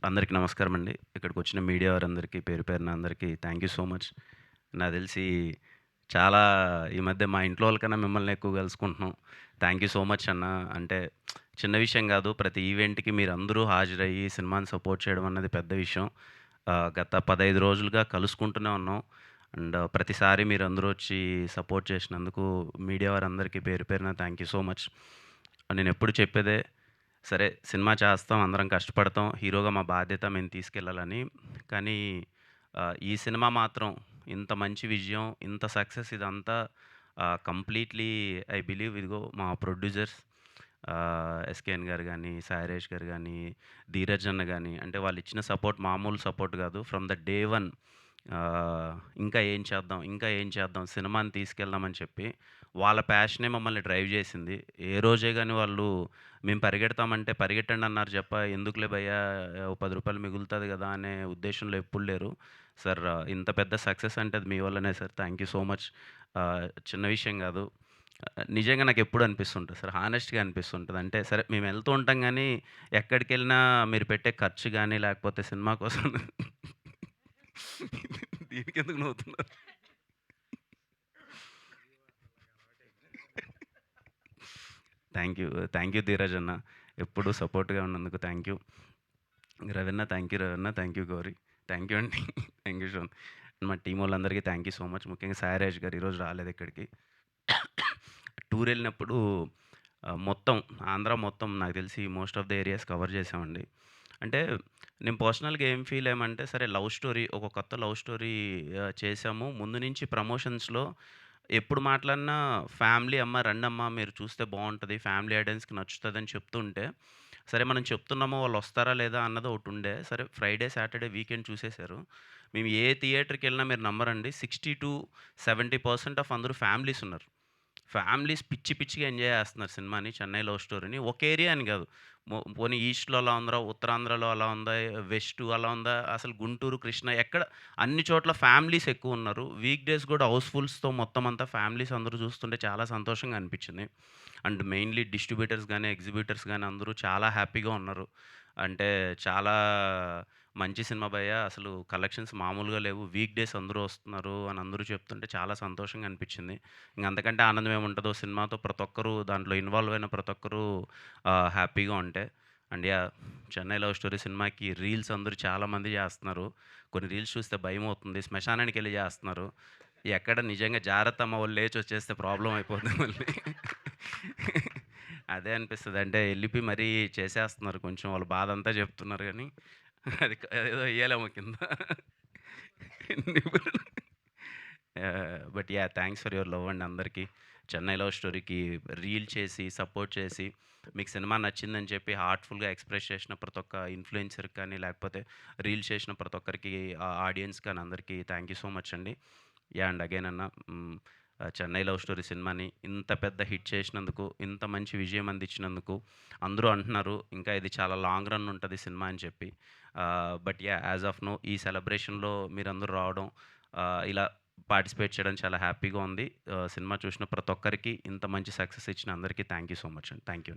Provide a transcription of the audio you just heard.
అందరికీ నమస్కారం అండి. ఇక్కడికొచ్చిన మీడియా వారందరికీ పేరు పేరున అందరికీ థ్యాంక్ యూ సో మచ్. నాకు తెలిసి చాలా ఈ మధ్య మా ఇంట్లో వాళ్ళకన్నా మిమ్మల్ని ఎక్కువ కలుసుకుంటున్నాం. థ్యాంక్ యూ సో మచ్ అన్న. అంటే చిన్న విషయం గాదు. ప్రతి ఈవెంట్‌కి మీరందరూ హాజరయ్యి సినిమాని సపోర్ట్ చేయడం అన్నది పెద్ద విషయం. గత 15 రోజులుగా కలుసుకుంటూనే ఉన్నాం. అండ్ ప్రతిసారి మీరందరూ వచ్చి సపోర్ట్ చేసినందుకు మీడియా వారందరికీ పేరు పేరున థ్యాంక్ యూ సో మచ్. నేనెప్పుడు చెప్పేదే సరే సినిమా చేస్తాం, అందరం కష్టపడతాం. హీరోగా మా బాధ్యత మేము తీసుకెళ్ళాలని. కానీ ఈ సినిమా మాత్రం ఇంత మంచి విజయం, ఇంత సక్సెస్ ఇదంతా కంప్లీట్‌లీ ఐ బిలీవ్ ఇదిగో మా ప్రొడ్యూసర్స్ 'ఎస్‌కేఎన్' గారు గాని, 'సాయిరేష్' గారు గాని, 'ధీరజ్' అన్న గాని అంటే వాళ్ళిచ్చిన సపోర్ట్ మామూలు సపోర్ట్ గాదు. ఫ్రమ్ ద డే వన్ ఇంకా ఏం చేద్దాం, ఇంకా ఏం చేద్దాం, సినిమాని తీసుకెళ్దామని చెప్పి వాళ్ళ ప్యాషనే మమ్మల్ని డ్రైవ్ చేసింది. ఏ రోజే గాని వాళ్ళు మేము పరిగెడతామంటే పరిగెట్టండి అన్నారు చెప్ప, ఎందుకులే భయ్యా ఓ రూ. 10 మిగులుతది గదా! అనే ఉద్దేశంలో ఎప్పుడు లేరు. సార్ ఇంత పెద్ద సక్సెస్ అంటే అది మీ వల్లనే sir. Thank you so much. చిన్న విషయం గాదు. నిజంగా నాకెప్పుడు అనిపిస్తుంటది సార్. హానెస్ట్‌గా అనిపిస్తుంటది. అంటే సరే మేము వెళ్తూ ఉంటాం గానీ, ఎక్కడికెళ్ళినా మీరు పెట్టే ఖర్చు గాని, లేకపోతే సినిమా కోసం దీనికెందుకు నవ్వుతున్నారు? Thank you. Thank you Dheeraj అన్న. ఎప్పుడు సపోర్ట్‌గా ఉన్నందుకు thank you. Raveena thank you Raveena. Thank you Gauri. Thank you అండి. Thank you Shon. మా టీమోళ్ళందరికీ థ్యాంక్ యూ సో మచ్. ముఖ్యంగా సాయిరాజ్ గారు ఈరోజు రాలేదు ఇక్కడికి. టూరెళ్ళినప్పుడు మొత్తం ఆంధ్ర మొత్తం నాకు తెలిసి most of the areas cover చేశామండి. అంటే నేను పర్సనల్‌గా ఏం ఫీల్ అయ్యామంటే సరే లవ్ స్టోరీ ఒక కొత్త లవ్ స్టోరీ చేశాము. ముందు నుంచి ప్రమోషన్స్‌లో ఎప్పుడు మాట్లాడినా ఫ్యామిలీ "అమ్మ రండమ్మా మీరు చూస్తే బావుంటది. ఫ్యామిలీ ఆడియన్స్‌కి నచ్చుతదని" చెప్తుంటే, సరే మనం చెప్తున్నామో వాళ్ళొస్తారా లేదా అన్నది ఒకటుండే. సరే ఫ్రైడే, సాటర్డే వీకెండ్ చూసేసారు. మేము ఏ థియేటర్‌కెళ్ళినా మీరు నమ్మరండి 60-70% ఆఫ్ అందరూ ఫ్యామిలీస్ ఉన్నారు. ఫ్యామిలీస్ పిచ్చి పిచ్చిగా ఎంజాయ్ చేస్తున్నారు సినిమాని 'చెన్నై లవ్ స్టోరీని'. ఒక ఏరియా అని కాదు. పోనీ ఈస్ట్‌లో అలా ఉందా? ఉత్తరాంధ్రలో అలా ఉందా? వెస్టు అలా ఉందా? అసలు గుంటూరు, కృష్ణా ఎక్కడ అన్ని చోట్ల ఫ్యామిలీస్ ఎక్కువున్నారు. వీక్ డేస్ కూడా హౌస్‌ఫుల్స్‌తో మొత్తం అంతా ఫ్యామిలీస్ అందరూ చూస్తుంటే చాలా సంతోషంగా అనిపించింది. అండ్ మెయిన్‌లీ డిస్ట్రిబ్యూటర్స్ గాని, ఎగ్జిబిటర్స్ గాని అందరూ చాలా హ్యాపీగా ఉన్నారు. అంటే చాలా మంచి సినిమా భయ్యా! అసలు కలెక్షన్స్ మామూలుగా లేవు. వీక్ డేస్ అందరూ వస్తున్నారు అని అందరూ చెప్తుంటే చాలా సంతోషంగా అనిపించింది. ఇంక అంతకంటే ఆనందం ఏముంటదో సినిమాతో ప్రతి ఒక్కరు దాంట్లో ఇన్వాల్వ్ అయిన ప్రతి ఒక్కరు హ్యాపీగా ఉంటే. And yeah! 'Chennai love story' సినిమాకి రీల్స్ అందరూ చాలామంది చేస్తున్నారు. కొన్ని రీల్స్ చూస్తే భయమవుతుంది. శ్మశానానికెళ్ళి చేస్తున్నారు. ఎక్కడ నిజంగా జాగ్రత్తమ్మ వాళ్ళు లేచొచ్చేస్తే ప్రాబ్లమ్ అయిపోద్ది మళ్ళీ. అదే అనిపిస్తది. అంటే ఎళ్ళిపోయి మరీ చేసేస్తున్నారు కొంచెం వాళ్ళ బాధంతా చెప్తున్నారు గానీ, అదేదో ఎయ్యాలేమో కింద. But yeah! Thanks for your love అండి అందరికీ. 'చెన్నై లవ్ స్టోరీకి' రీల్ చేసి, సపోర్ట్ చేసి, మీకు సినిమా నచ్చిందని చెప్పి హార్ట్‌ఫుల్‌గా ఎక్స్‌ప్రెస్ చేసిన ప్రతి ఒక్క ఇన్‌ఫ్లుయెన్సర్‌కి కానీ, లేకపోతే రీల్ చేసిన ప్రతి ఒక్కరికి ఆడియన్స్ కానీ అందరికీ థ్యాంక్ యూ సో మచ్ అండి. యాహ్! అండ్ అగైన్ అన్న 'చెన్నై లవ్ స్టోరీ' సినిమాని ఇంత పెద్ద హిట్ చేసినందుకు, ఇంత మంచి విజయం అందించినందుకు అందరూ అంటున్నారు, ఇంకా ఇది చాలా లాంగ్ రన్ ఉంటది సినిమా అని చెప్పి. But yeah! As of now ఈ సెలబ్రేషన్‌లో మీరందరూ రావడం, ఇలా పార్టిసిపేట్ చేయడం చాలా హ్యాపీగా ఉంది. సినిమా చూసిన ప్రతి ఒక్కరికి ఇంత మంచి సక్సెస్ ఇచ్చిన అందరికీ థ్యాంక్ యూ సో మచ్ అండి. Thank you.